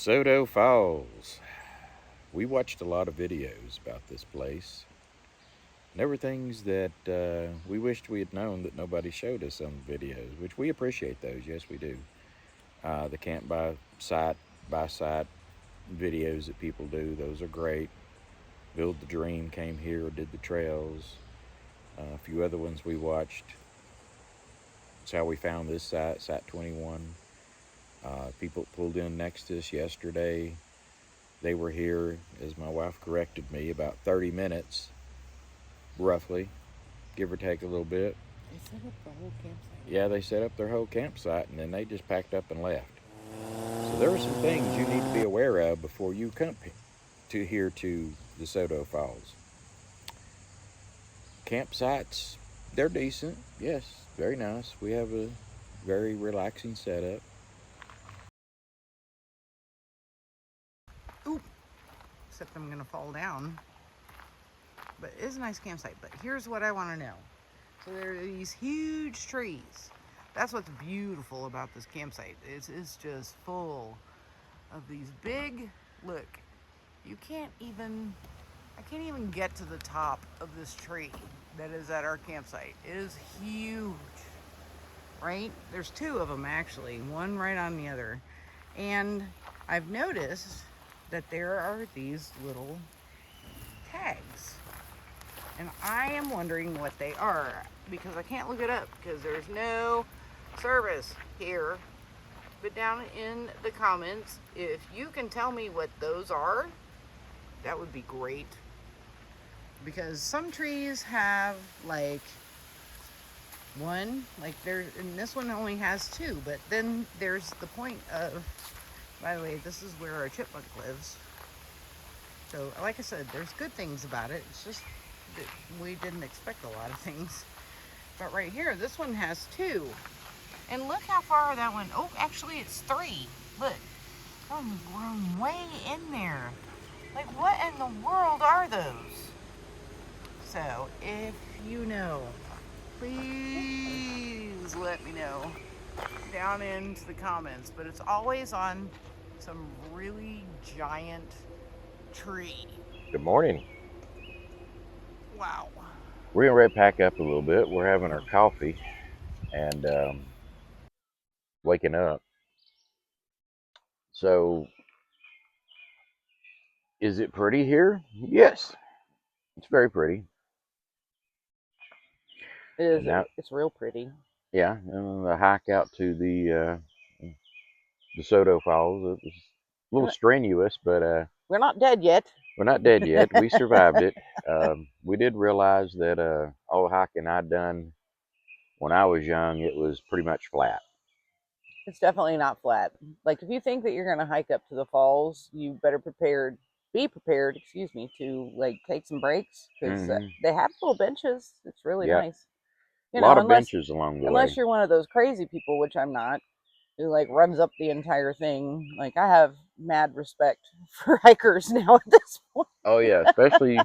Desoto Falls. We watched a lot of videos about this place. And there were things that we wished we had known that nobody showed us on the videos, which we appreciate those. Yes, we do. The camp by site videos that people do, those are great. Build the Dream came here, did the trails. A few other ones we watched. That's how we found this site, Site 21. People pulled in next to us yesterday. They were here, as my wife corrected me, about 30 minutes, roughly, give or take a little bit. They set up the whole campsite. Yeah, they set up their whole campsite and then they just packed up and left. So there are some things you need to be aware of before you come to here to Desoto Falls. Campsites, they're decent. Yes, very nice. We have a very relaxing setup. Oop! Except I'm gonna fall down. But it is a nice campsite. But here's what I want to know. So there are these huge trees. That's what's beautiful about this campsite. It's just full of these big, look, I can't even get to the top of this tree that is at our campsite. It is huge, right? There's two of them actually, one right on the other. And I've noticed that there are these little tags. And I am wondering what they are because I can't look it up because there's no service here. But down in the comments, if you can tell me what those are, that would be great. Because some trees have like one, like there, and this one only has two, but then there's the point of, by the way, this is where our chipmunk lives. So like I said, there's good things about it. It's just that we didn't expect a lot of things. But right here, this one has two. And look how far that one, oh, actually it's three. Look, I'm way in there. Like, what in the world are those? So, if you know, please let me know down into the comments. But it's always on some really giant tree. Good morning. Wow. We're getting ready to pack up a little bit. We're having our coffee and waking up. So, is it pretty here? Yes, it's very pretty. It is. Now, It's real pretty. yeah, and the hike out to the DeSoto Falls, it was a little strenuous, but We're not dead yet. we're not dead yet. We survived it. We did realize that all the hiking I'd done when I was young, it was pretty much flat. It's definitely not flat. Like if you think that you're going to hike up to the falls, you better be prepared, excuse me, to like take some breaks because they have little benches. It's really Yeah, nice. a lot of benches along the way. Unless you're one of those crazy people, which I'm not, who like runs up the entire thing. Like I have mad respect for hikers now at this point. Oh yeah, especially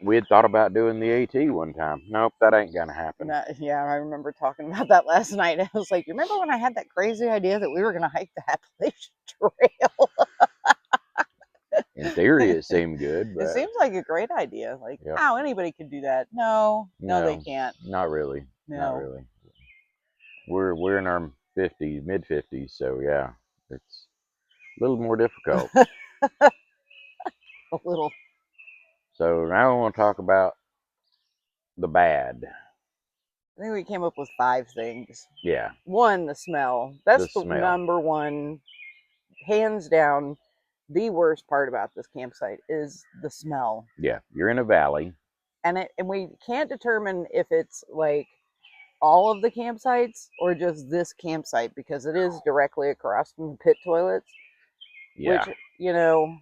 we had thought about doing the AT one time. Nope, that ain't gonna happen. Yeah, I remember talking about that last night. I was like, you remember when I had that crazy idea that we were going to hike the Appalachian Trail? In theory, it seemed good, but it seems like a great idea. Like, yep. how anybody can do that? No, they can't. Not really. No. Not really. We're in our mid 50s, so yeah, it's a little more difficult. A little. So now I want to talk about the bad. I think we came up with 5 things. Yeah. One, the smell. That's the smell. number one, hands down. The worst part about this campsite is the smell. Yeah, you're in a valley, and we can't determine if it's like all of the campsites or just this campsite because it is directly across from the pit toilets. Yeah. Which, you know,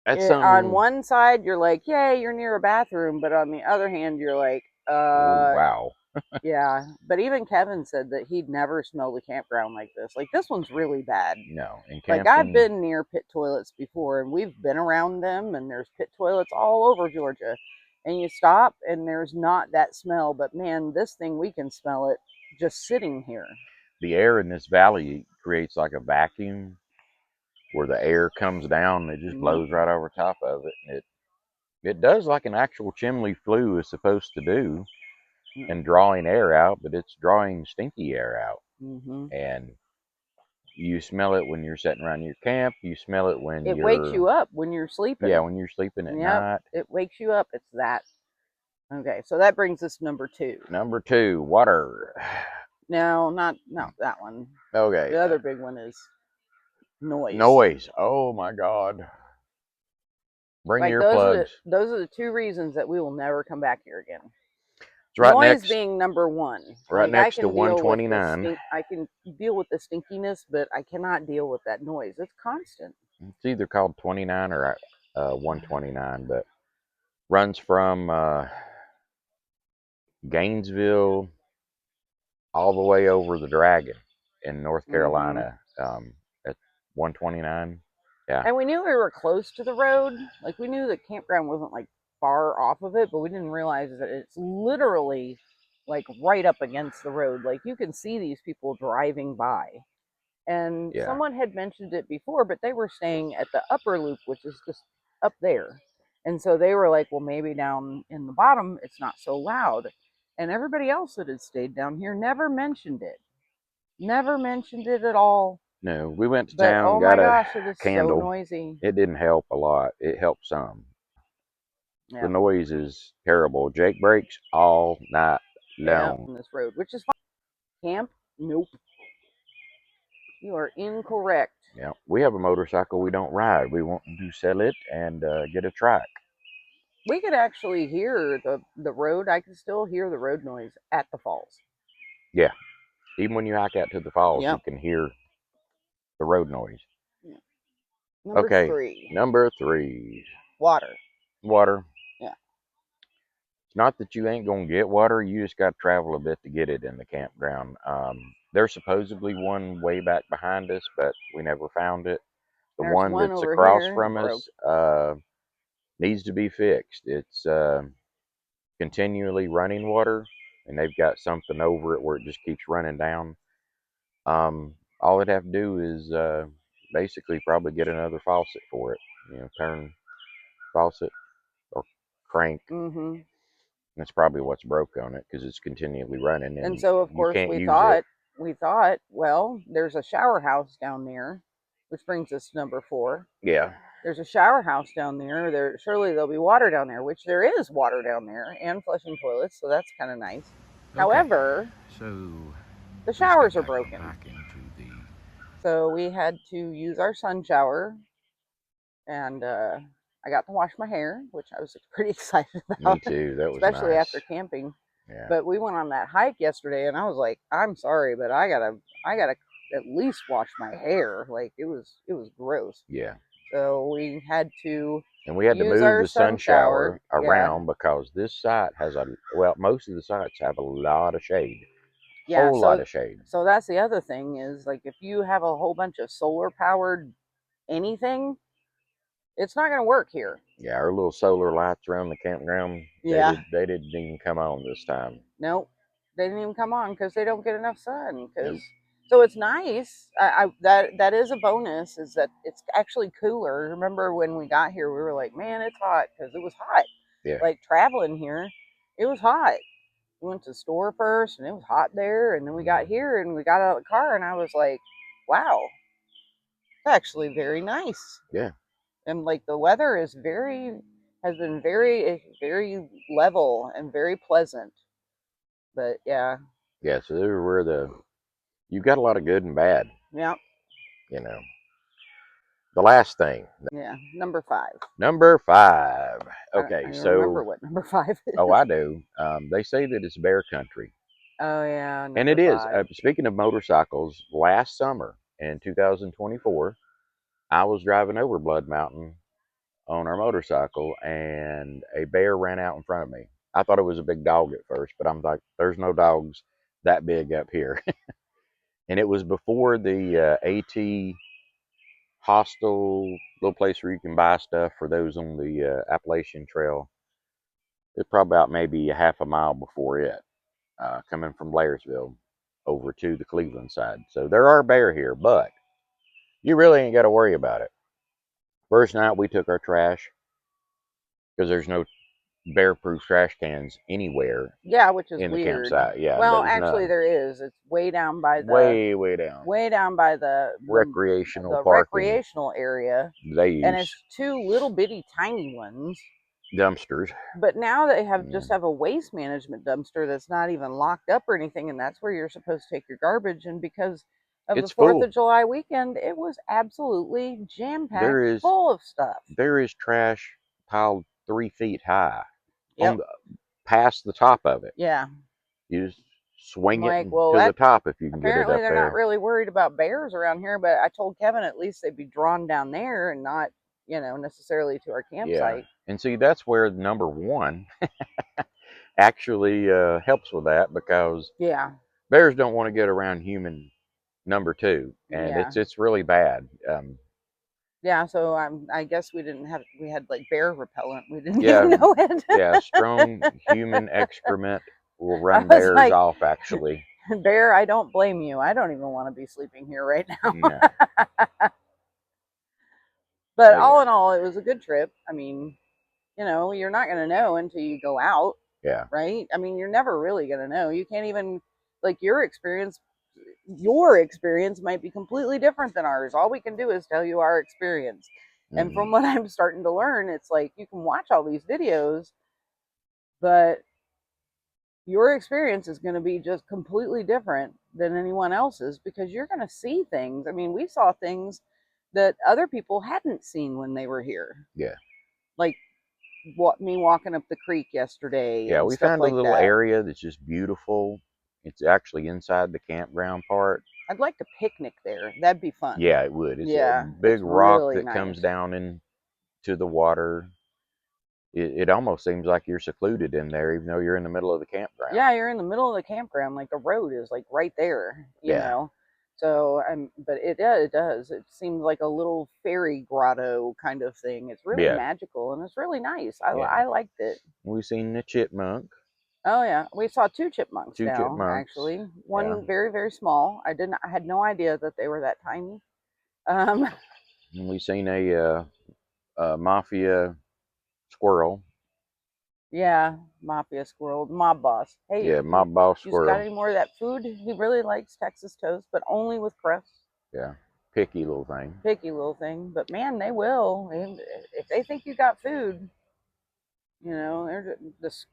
on one side you're like, yay, you're near a bathroom, but on the other hand you're like, wow. Yeah, but even Kevin said that he'd never smelled a campground like this. Like, this one's really bad. No, like I've been near pit toilets before, and we've been around them, and there's pit toilets all over Georgia. And you stop, and there's not that smell. But man, this thing, we can smell it just sitting here. the air in this valley creates like a vacuum where the air comes down and it just blows right over top of it. And it does like an actual chimney flue is supposed to do, and drawing air out, but it's drawing stinky air out. And you smell it when you're sitting around your camp. You smell it when it wakes you up when you're sleeping. Yeah, when you're sleeping at night. It wakes you up. It's that. Okay, so that brings us to number 2. Number 2, water. No, not that one. Okay. The other big one is noise. Noise. Oh my God. Bring your earplugs. plugs. Those are the 2 reasons that we will never come back here again. It's right Noise next, being number 1. Right next to 129. I can deal with the stinkiness, but I cannot deal with that noise. It's constant. It's either called 29 or 129, but runs from Gainesville all the way over the Dragon in North Carolina at 129. Yeah. And we knew we were close to the road. Like, we knew the campground wasn't like far off of it, but we didn't realize that it's literally like right up against the road. Like, you can see these people driving by. And someone had mentioned it before, but they were staying at the upper loop, which is just up there. And so they were like, well, maybe down in the bottom, it's not so loud. And everybody else that had stayed down here never mentioned it. Never mentioned it at all. No, we went to town, got a candle. So noisy. It didn't help a lot. It helped some. Yeah. The noise is terrible. Jake breaks all night long. On this road, which is fine. Camp? Nope. You are incorrect. Yeah, we have a motorcycle we don't ride. We want to sell it and get a track. We could actually hear the road. I can still hear the road noise at the falls. Yeah. Even when you hike out to the falls, you can hear the road noise. Yeah. Number 3. Number 3. Water. Water. Yeah. It's not that you ain't going to get water. You just got to travel a bit to get it in the campground. There's supposedly one way back behind us, but we never found it. There's one that's across from us needs to be fixed. It's continually running water, and they've got something over it where it just keeps running down. All they'd have to do is basically probably get another faucet for it. You know, turn faucet or crank. That's probably what's broke on it because it's continually running. And so, of course, we thought, well, there's a shower house down there, which brings us to number 4. Yeah. There's a shower house down there. Surely there'll be water down there, which there is water down there, and flushing toilets, so that's kind of nice. Okay. However, the showers are broken. So we had to use our sun shower, and I got to wash my hair, which I was pretty excited about. Me too. That was especially nice. After camping. Yeah. But we went on that hike yesterday, and I was like, I'm sorry, but I gotta at least wash my hair. Like, it was gross. Yeah. So we had to. And we had to move the sun shower around because this site has most of the sites have a lot of shade. Yeah, whole lot of shade. So that's the other thing is, like, if you have a whole bunch of solar powered anything, it's not going to work here. Yeah, our little solar lights around the campground, they didn't even come on this time. Nope, they didn't even come on because they don't get enough sun. So it's nice. That is a bonus, is that it's actually cooler. Remember when we got here, we were like, man, it's hot, because it was hot. Yeah. Like traveling here, it was hot. We went to the store first, and it was hot there. And then we got here, and we got out of the car, and I was like, wow, it's actually very nice. Yeah. And like the weather has been very, very level and very pleasant. But yeah. Yeah, so they were you've got a lot of good and bad. Yeah. You know. The last thing. Yeah, number 5. Number 5. Okay, I remember what number 5 is. Oh, I do. They say that it's bear country. Oh, yeah. And it is. Speaking of motorcycles, last summer in 2024, I was driving over Blood Mountain on our motorcycle, and a bear ran out in front of me. I thought it was a big dog at first, but I'm like, there's no dogs that big up here. And it was before the AT hostel, little place where you can buy stuff for those on the Appalachian Trail. It's probably about maybe a half a mile before it, coming from Blairsville. over to the Cleveland side. So there are bear here, but you really ain't got to worry about it. First night we took our trash because there's no bear-proof trash cans anywhere Yeah, which is in the weird. campsite. Yeah, Well, there's actually none. there is. It's way down by the Way down. way down by Recreational the parking. recreational area, They and use it's two little bitty tiny ones. dumpsters. But now they Yeah. just have a waste management dumpster that's not even locked up or anything, and that's where you're supposed to take your garbage. And because of the It's 4th full. of July weekend, it was absolutely jam packed There is full of stuff. there is trash piled 3 feet high on Yep. the past the top of it. Yeah. You just I'm swing it like, well, to the that top if you can get it apparently up they're not there. really worried about bears around here, but I told Kevin at least they'd be drawn down there and not, necessarily to our Yeah. campsite. And see, that's where number one actually helps with that because Yeah. bears don't want to get around human number two, and Yeah. it's really bad. Yeah, so I guess we had like bear repellent. We didn't even Yeah, know it. yeah, strong human excrement will I run was bears like, off. Actually, Bear, I don't blame you. I don't even want to be sleeping here right now. no, But but all in all, it was a good trip. I mean, you're not going to know until you go out, yeah, right? I mean, you're never really going to know. You can't even, like, your experience might be completely different than ours. All we can do is tell you our experience. And mm, from what I'm starting to learn, it's like you can watch all these videos, but your experience is going to be just completely different than anyone else's because you're going to see things. I mean, we saw things that other people hadn't seen when they were here. yeah, Like me walking up the creek yesterday yeah. and We stuff found a like little that. area that's just beautiful. It's actually inside the campground part. I'd like to picnic there. That'd be fun. Yeah, it would. It's a Yeah, big it's rock really that comes nice. down into the water. It almost seems like you're secluded in there, even though you're in the middle of the campground. Yeah, you're in the middle of the campground. Like the road is like right there, Yeah, So but it does. It seems like a little fairy grotto kind of thing. It's really yeah, magical and it's really nice. yeah. I liked it. We've seen the chipmunk, Oh yeah, we saw two chipmunks two now. chipmunks. Actually, Yeah, one very very small. I had no idea that they were that tiny. Um, and we've seen a mafia squirrel. yeah, mafia squirrel, mob boss. Hey, Yeah, mob boss you got squirrel. any more of that food? He really likes Texas toast, but only with crust. Yeah, picky little thing. Picky little thing, but man, they will. And if they think you got food, they're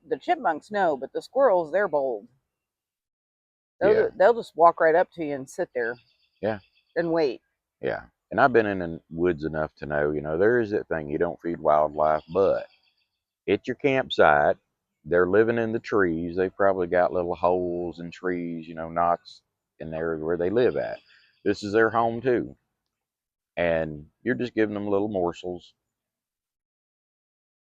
the chipmunks know, but the squirrels, they're bold. Yeah, They'll just walk right up to you and sit there yeah, and wait. yeah. And I've been in the woods enough to know, there is that thing you don't feed wildlife, but at your campsite, they're living in the trees. They've probably got little holes in trees, knots in there where they live at. This is their home too. And you're just giving them little morsels.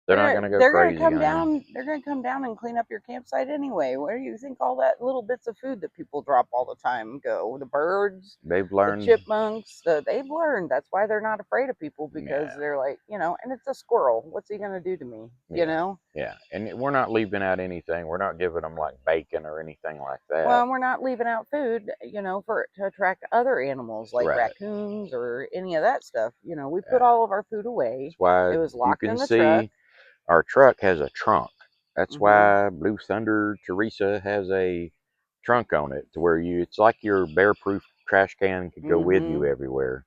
They're not going to go They're gonna crazy come on you. down. They're gonna come down and clean up your campsite anyway. Where do you think all that little bits of food that people drop all the time go? The birds, They've the learned, chipmunks. They've learned. That's why they're not afraid of people because yeah, they're like, and it's a squirrel. What's he gonna do to me? yeah, yeah. And we're not leaving out anything. We're not giving them like bacon or anything like that. Well, and we're not leaving out food, for to attract other animals like Right. raccoons or any of that stuff. We put Yeah. all of our food away. That's why It was you locked can in the truck. see our truck has a trunk. That's Hmm. why Blue Thunder Teresa has a trunk on it to where it's like your bear proof trash can could go with you Hmm. everywhere.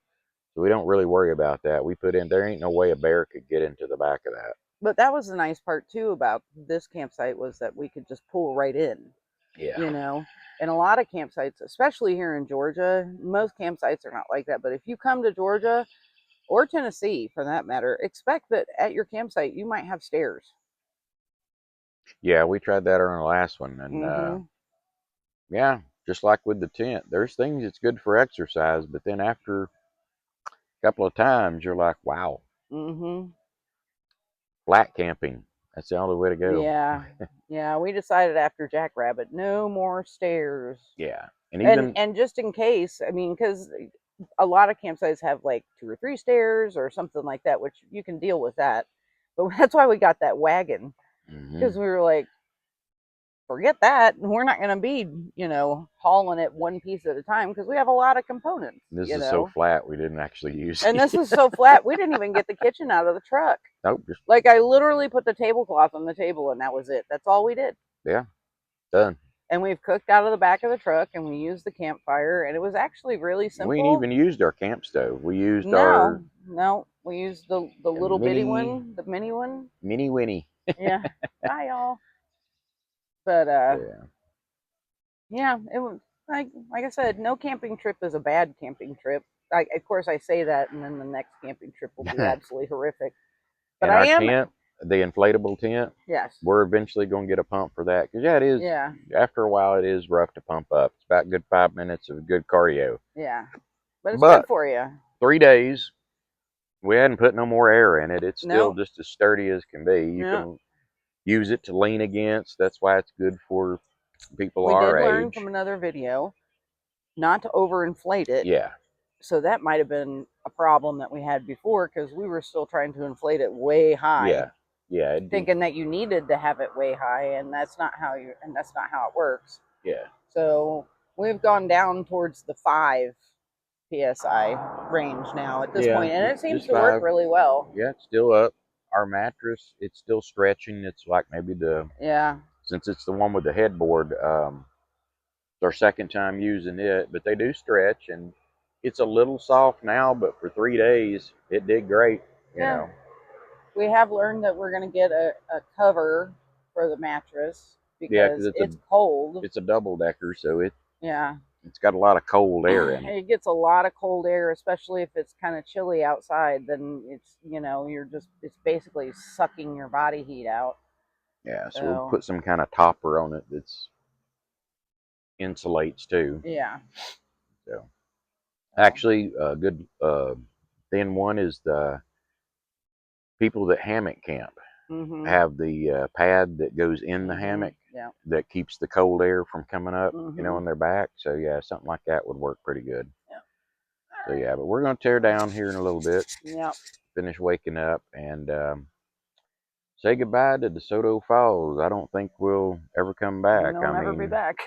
So we don't really worry about that. We put in, there ain't no way a bear could get into the back of that. But that was the nice part too about this campsite was that we could just pull right in, Yeah. you know. And a lot of campsites, especially here in Georgia, most campsites are not like that. But if you come to Georgia or Tennessee for that matter, expect that at your campsite you might have stairs. Yeah, we tried that on our last one. And Mm-hmm. yeah, just like with the tent, there's things that's good for exercise, but then after a couple of times, you're like, wow, Mm-hmm. flat camping. That's the only way to go. Yeah. Yeah. We decided after Jackrabbit, no more stairs. Yeah. And And even, and just in case, I mean, because a lot of campsites have like 2 or 3 stairs or something like that, which you can deal with that. But that's why we got that wagon mhm. because we were like, forget that. We're not going to be, you know, hauling it one piece at a time because we have a lot of components. This you is know? so flat we didn't actually use And it. this is so flat, we didn't even get the kitchen out of the truck. Nope. Just, like, I literally put the tablecloth on the table and that was it. That's all we did. Yeah. Done. And we've cooked out of the back of the truck and we used the campfire and it was actually really simple. We ain't even used our camp stove. We used our... No, we used the little bitty one, the mini one. Mini Winnie. Yeah. Bye, y'all. But, yeah, it was, like I said, no camping trip is a bad camping trip. Of course, I say that, and then the next camping trip will be absolutely horrific. But and our tent, the inflatable tent, yes, we're eventually going to get a pump for that. Because, yeah, it is. Yeah. After a while, it is rough to pump up. It's about a good 5 minutes of good cardio. Yeah. But it's good for you. 3 days, we hadn't put no more air in it. It's still just as sturdy as can be. You can use it to lean against. That's why it's good for people our age. We did learn from another video not to overinflate it. Yeah. So that might have been a problem that we had before because we were still trying to inflate it way high. Yeah. Yeah. Thinking that you needed to have it way high, and that's not how it works. Yeah. So we've gone down towards the 5 PSI range now at this point, and it seems to work really well. Yeah, it's still up. Our mattress, it's still stretching. It's like maybe since it's the one with the headboard, it's our second time using it, but they do stretch, and it's a little soft now, but for 3 days, it did great, you know. We have learned that we're going to get a cover for the mattress because it's cold. It's a double-decker, so it's got a lot of cold air in it. It gets a lot of cold air, especially if it's kind of chilly outside. Then it's, you know, it's basically sucking your body heat out. Yeah, so we'll put some kind of topper on it that's insulates too. Yeah. So actually, a good thin one is the people that hammock camp. Have the pad that goes in the hammock that keeps the cold air from coming up, you know, on their back. So yeah, something like that would work pretty good. Yeah. So yeah, but we're going to tear down here in a little bit. Yep. Finish waking up and say goodbye to DeSoto Falls. I don't think we'll ever come back. We'll never be back.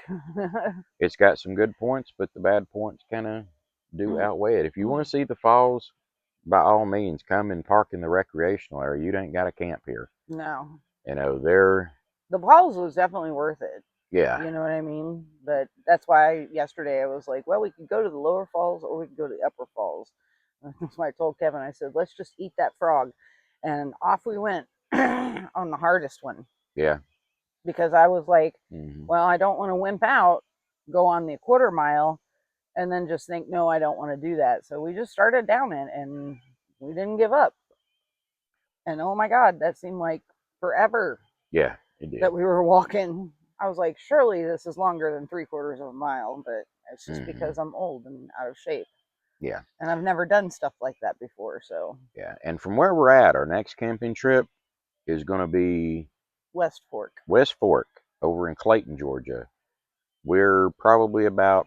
It's got some good points, but the bad points kind of do outweigh it. If you want to see the falls, by all means, come and park in the recreational area. You ain't got to camp here. No. You know, the falls was definitely worth it. Yeah. You know what I mean? But that's why yesterday I was like, well, we could go to the lower falls or we could go to the upper falls. That's why I told Kevin, I said, let's just eat that frog. And off we went on the hardest one. Yeah. Because I was like, well, I don't want to wimp out, go on the 1/4 mile, and then just think, no, I don't want to do that. So we just started down it, and we didn't give up. And oh my God, that seemed like forever. Yeah, it did. That we were walking. I was like, surely this is longer than 3/4 mile, but it's just because I'm old and out of shape. Yeah. And I've never done stuff like that before, so. Yeah, and from where we're at, our next camping trip is going to be West Fork over in Clayton, Georgia. We're probably about,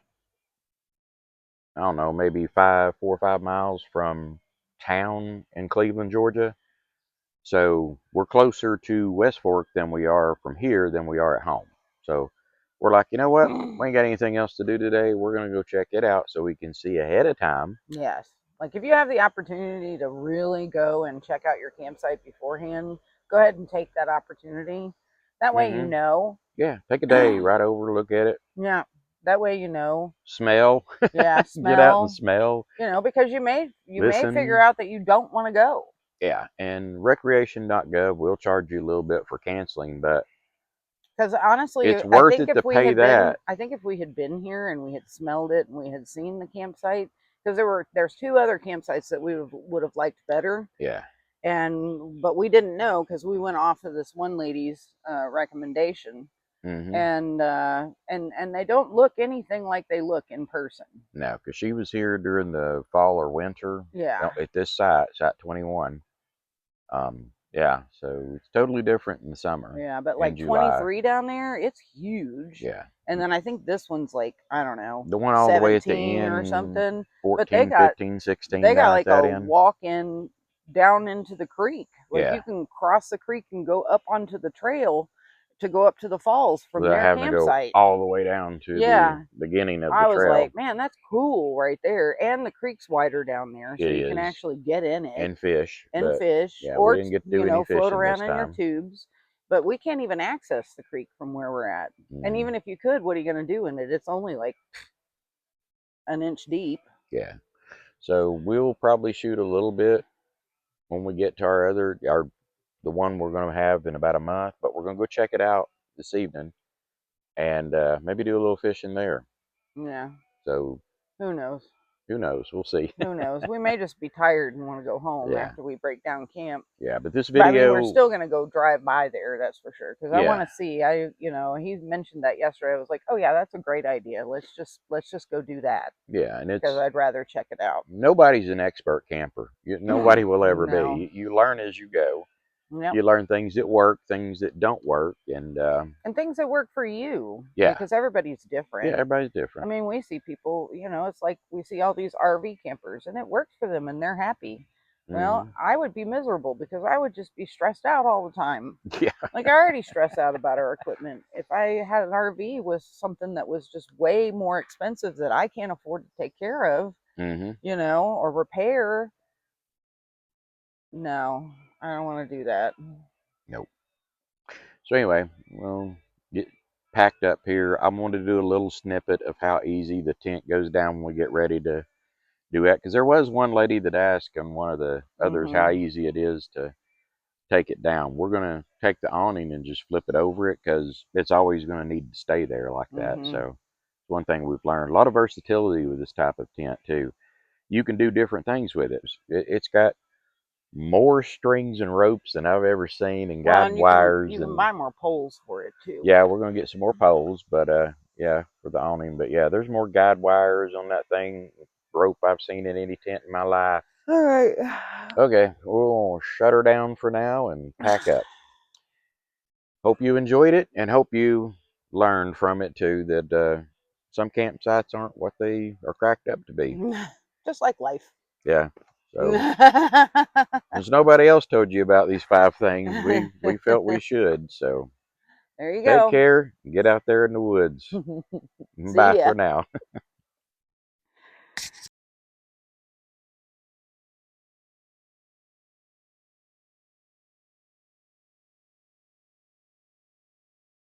I don't know, maybe 4 or 5 miles from town in Cleveland, Georgia. So we're closer to West Fork than we are from here than we are at home. So we're like, you know what? We ain't got anything else to do today. We're going to go check it out so we can see ahead of time. Yes. Like if you have the opportunity to really go and check out your campsite beforehand, go ahead and take that opportunity. That way you know. Yeah, take a day, right over, look at it. Yeah, that way you know. Smell. Yeah, smell. Get out and smell. You know, because you may figure out that you don't want to go. Yeah, and recreation.gov will charge you a little bit for canceling, but because honestly, it's worth it to pay that. I think if we had been here and we had smelled it and we had seen the campsite, because there's 2 other campsites that we would have liked better. Yeah. But we didn't know because we went off of this one lady's recommendation, and they don't look anything like they look in person. No, because she was here during the fall or winter. Yeah. At this site 21. Yeah, so it's totally different in the summer. Yeah, but like 23 down there, it's huge. Yeah. And then I think this one's like, I don't know, the one all the way at the end or something. 14, but they got, 15, 16. They got like a walk-in down into the creek. Like you can cross the creek and go up onto the trail to go up to the falls from without their having to go campsite. all the way down to Yeah. the beginning of the I was trail. like, man, that's cool right there. And the creek's wider down there, so It you can is. actually get in it And fish. and But fish, yeah, we or, didn't get to do any float fishing this around in your time. tubes. But we can't even access the creek from where we're at. And even if you could, what are you going to do in it? It's only like an inch deep. Yeah. So we'll probably shoot a little bit when we get to the one we're going to have in about a month, but we're going to go check it out this evening and maybe do a little fishing there. Yeah. So who knows? Who knows? We'll see. Who knows? We may just be tired and want to go home Yeah. after we break down camp. Yeah, but this But I video, mean, we're still gonna go drive by there, that's for sure. Because I Yeah. want to see. He mentioned that yesterday. I was like, oh yeah, that's a great idea. Let's just go do that yeah, and it's because I'd rather check it out. nobody's an expert camper. Nobody will ever No. be. You learn as you go. Yep. You learn things that work, things that don't work, and things that work for you. Yeah. Because everybody's different. yeah, everybody's I different. mean, we see people. It's like we see all these RV campers, and it works for them, and they're happy. Well, I would be miserable because I would just be stressed out all the time. Yeah. Like I already stress out about our equipment. If I had an RV with something that was just way more expensive that I can't afford to take care of, or repair, no, I don't want to do that. Nope. So anyway, we'll get packed up here. I'm going to do a little snippet of how easy the tent goes down when we get ready to do that, because there was one lady that asked on one of the others how easy it is to take it down. We're going to take the awning and just flip it over it because it's always going to need to stay there like that. So one thing we've learned, a lot of versatility with this type of tent too. You can do different things with it. It's got more strings and ropes than I've ever seen, and guide wires. You can buy more poles for it too. Yeah, we're going to get some more poles, but yeah, for the awning. But yeah, there's more guide wires on that thing, rope I've seen in any tent in my life. All right. Okay, we'll shut her down for now and pack up. Hope you enjoyed it, and hope you learned from it too that some campsites aren't what they are cracked up to be. Just like life. Yeah. So since nobody else told you about these 5 things, we felt we should. So there you go. Take care. Get out there in the woods. Bye for now.